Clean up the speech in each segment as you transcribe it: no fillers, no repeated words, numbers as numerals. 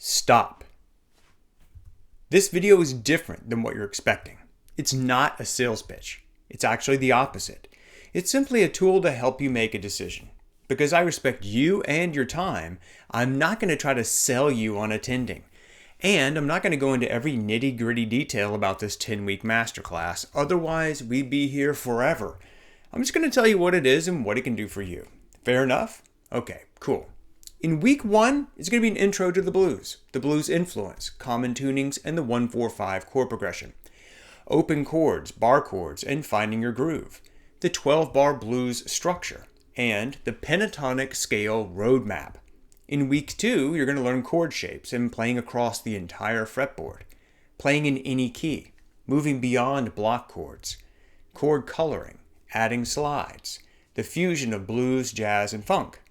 Stop. This video is different than what you're expecting. It's not a sales pitch. It's actually the opposite. It's simply a tool to help you make a decision. Because I respect you and your time, I'm not going to try to sell you on attending. And I'm not going to go into every nitty-gritty detail about this 10-week masterclass. Otherwise, we'd be here forever. I'm just going to tell you what it is and what it can do for you. Fair enough? Okay, cool. In week 1, it's going to be an intro to the blues influence, common tunings, and the 1-4-5 chord progression. Open chords, bar chords, and finding your groove. The 12-bar blues structure, and the pentatonic scale roadmap. In week 2, you're going to learn chord shapes and playing across the entire fretboard, playing in any key, moving beyond block chords, chord coloring, adding slides, the fusion of blues, jazz, and funk,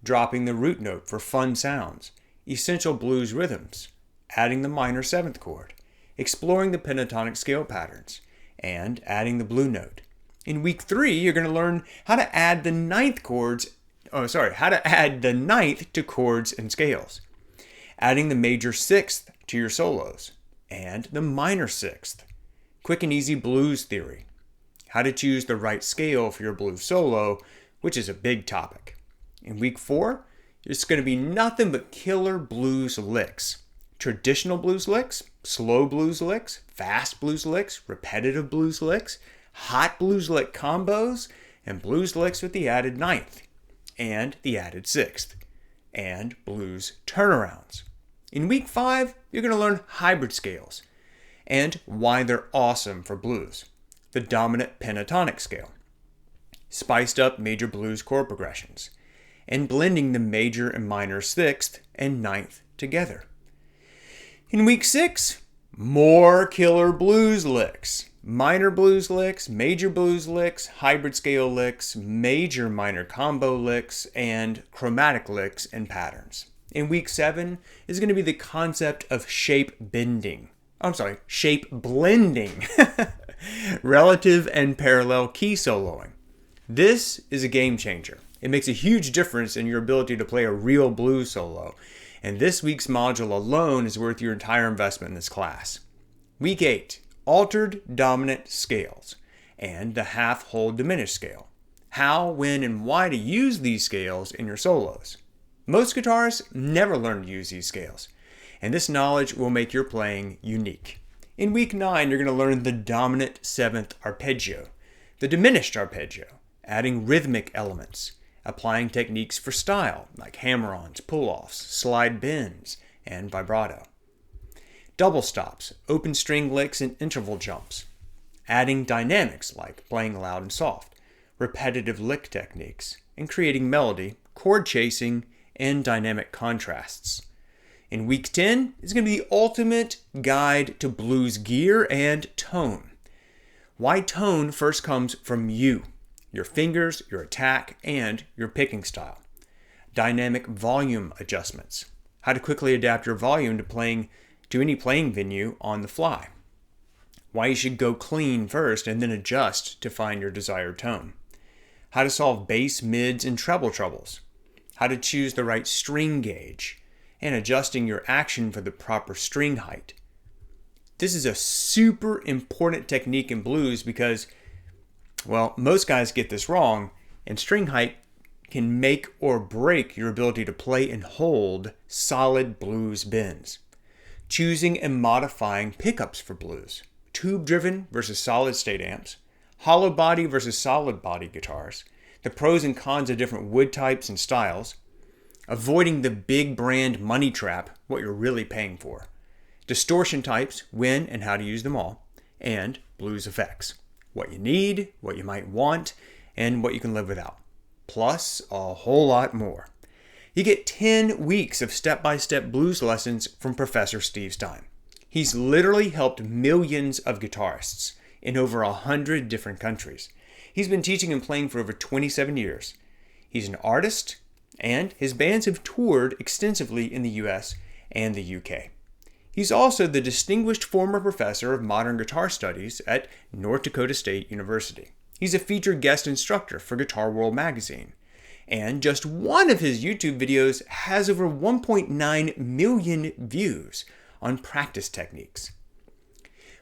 dropping the root note for fun sounds, essential blues rhythms, adding the minor 7th chord, exploring the pentatonic scale patterns, and adding the blue note. In week 3, you're going to learn how to add the ninth to chords and scales, adding the major 6th to your solos, and the minor 6th, quick and easy blues theory, how to choose the right scale for your blues solo, which is a big topic. In week 4, it's going to be nothing but killer blues licks. Traditional blues licks, slow blues licks, fast blues licks, repetitive blues licks, hot blues lick combos, and blues licks with the added 9th and the added 6th, and blues turnarounds. In week 5, you're going to learn hybrid scales and why they're awesome for blues. The dominant pentatonic scale, spiced up major blues chord progressions, and blending the major and minor 6th and 9th together. In week 6, more killer blues licks, minor blues licks, major blues licks, hybrid scale licks, major minor combo licks, and chromatic licks and patterns. In week 7 is going to be the concept of shape blending, relative and parallel key soloing. This is a game changer. It makes a huge difference in your ability to play a real blues solo, and this week's module alone is worth your entire investment in this class. Week 8, altered dominant scales, and the half-whole diminished scale. How, when, and why to use these scales in your solos. Most guitarists never learn to use these scales, and this knowledge will make your playing unique. In week 9, you're going to learn the dominant 7th arpeggio, the diminished arpeggio, adding rhythmic elements, applying techniques for style, like hammer-ons, pull-offs, slide bends, and vibrato. Double stops, open string licks, and interval jumps. Adding dynamics, like playing loud and soft, repetitive lick techniques, and creating melody, chord chasing, and dynamic contrasts. In week 10 is going to be the ultimate guide to blues gear and tone. Why tone first comes from you. Your fingers, your attack, and your picking style. Dynamic volume adjustments. How to quickly adapt your volume to any playing venue on the fly. Why you should go clean first and then adjust to find your desired tone. How to solve bass, mids, and treble troubles. How to choose the right string gauge and adjusting your action for the proper string height. This is a super important technique in blues because most guys get this wrong, and string height can make or break your ability to play and hold solid blues bends. Choosing and modifying pickups for blues, tube-driven versus solid-state amps, hollow body versus solid body guitars, the pros and cons of different wood types and styles, avoiding the big brand money trap, what you're really paying for, distortion types, when and how to use them all, and blues effects. What you need, what you might want, and what you can live without. Plus a whole lot more. You get 10 weeks of step-by-step blues lessons from Professor Steeves' time. He's literally helped millions of guitarists in over 100 different countries. He's been teaching and playing for over 27 years. He's an artist, and his bands have toured extensively in the US and the UK. He's also the distinguished former professor of modern guitar studies at North Dakota State University. He's a featured guest instructor for Guitar World magazine And just one of his YouTube videos has over 1.9 million views on practice techniques.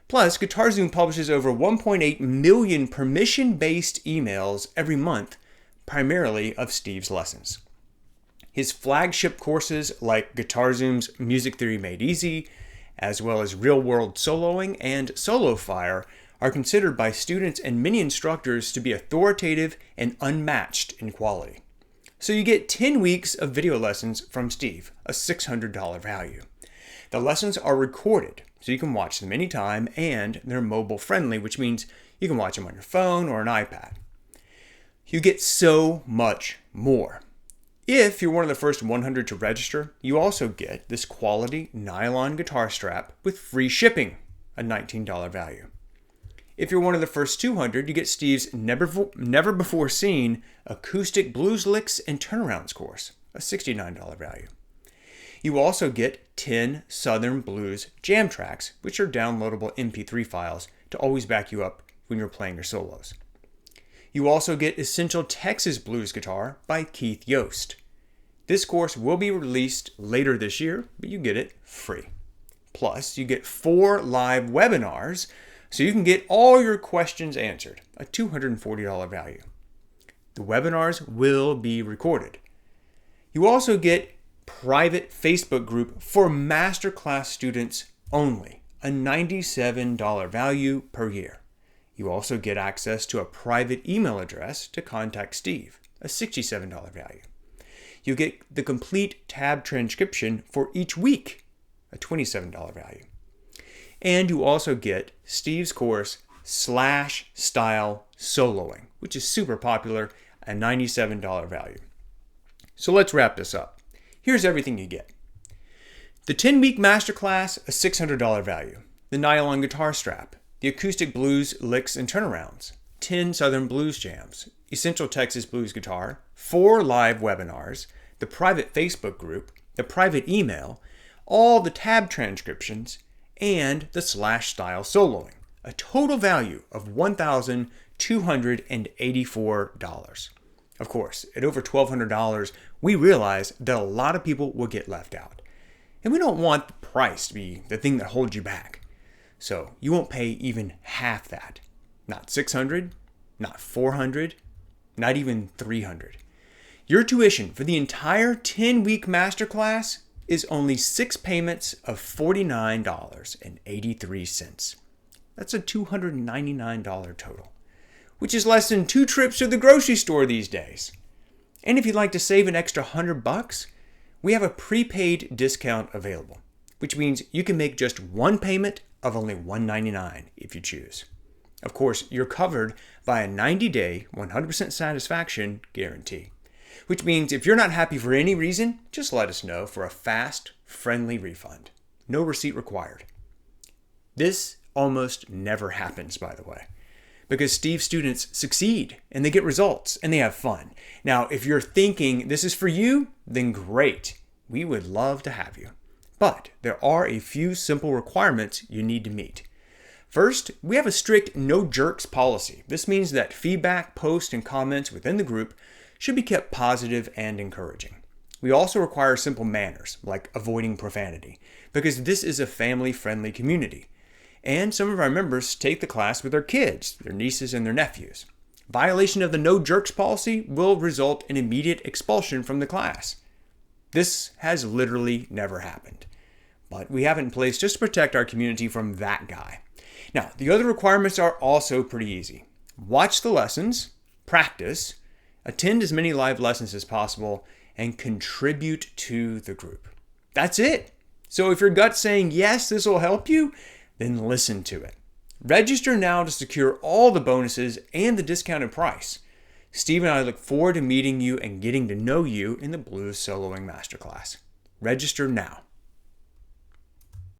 Plus, GuitarZoom publishes over 1.8 million permission-based emails every month, primarily of Steeves' lessons. His flagship courses like GuitarZoom's Music Theory Made Easy, as well as Real World Soloing and Solo Fire, are considered by students and many instructors to be authoritative and unmatched in quality. So you get 10 weeks of video lessons from Steve, a $600 value. The lessons are recorded, so you can watch them anytime, and they're mobile friendly, which means you can watch them on your phone or an iPad. You get so much more. If you're one of the first 100 to register, you also get this quality nylon guitar strap with free shipping, a $19 value. If you're one of the first 200, you get Steve's never before seen acoustic blues licks and turnarounds course, a $69 value. You also get 10 Southern Blues jam tracks, which are downloadable MP3 files to always back you up when you're playing your solos. You also get Essential Texas Blues Guitar by Keith Yost. This course will be released later this year, but you get it free. Plus, you get 4 live webinars, so you can get all your questions answered, a $240 value. The webinars will be recorded. You also get private Facebook group for Masterclass students only, a $97 value per year. You also get access to a private email address to contact Steve, a $67 value. You get the complete tab transcription for each week, a $27 value. And you also get Steve's course /style soloing, which is super popular, a $97 value. So let's wrap this up. Here's everything you get. The 10-week masterclass, a $600 value. The nylon guitar strap, the acoustic blues licks and turnarounds, 10 Southern Blues jams, Essential Texas Blues Guitar, 4 live webinars, the private Facebook group, the private email, all the tab transcriptions, and the /style soloing, a total value of $1,284. Of course, at over $1,200, we realize that a lot of people will get left out. And we don't want the price to be the thing that holds you back. So you won't pay even half that. Not $600, not $400, not even $300. Your tuition for the entire 10-week masterclass is only 6 payments of $49.83. That's a $299 total, which is less than 2 trips to the grocery store these days. And if you'd like to save an extra $100, we have a prepaid discount available, which means you can make just one payment of only $199 if you choose. Of course, you're covered by a 90-day, 100% satisfaction guarantee, which means if you're not happy for any reason, just let us know for a fast, friendly refund. No receipt required. This almost never happens, by the way, because Steve students succeed and they get results and they have fun. Now, if you're thinking this is for you, then great. We would love to have you. But there are a few simple requirements you need to meet. First, we have a strict no jerks policy. This means that feedback, posts, and comments within the group should be kept positive and encouraging. We also require simple manners, like avoiding profanity, because this is a family-friendly community. And some of our members take the class with their kids, their nieces, and their nephews. Violation of the no jerks policy will result in immediate expulsion from the class. This has literally never happened, but we have it in place just to protect our community from that guy. Now, the other requirements are also pretty easy. Watch the lessons, practice, attend as many live lessons as possible, and contribute to the group. That's it. So if your gut's saying, yes, this will help you, then listen to it. Register now to secure all the bonuses and the discounted price. Steve and I look forward to meeting you and getting to know you in the Blues Soloing Masterclass. Register now.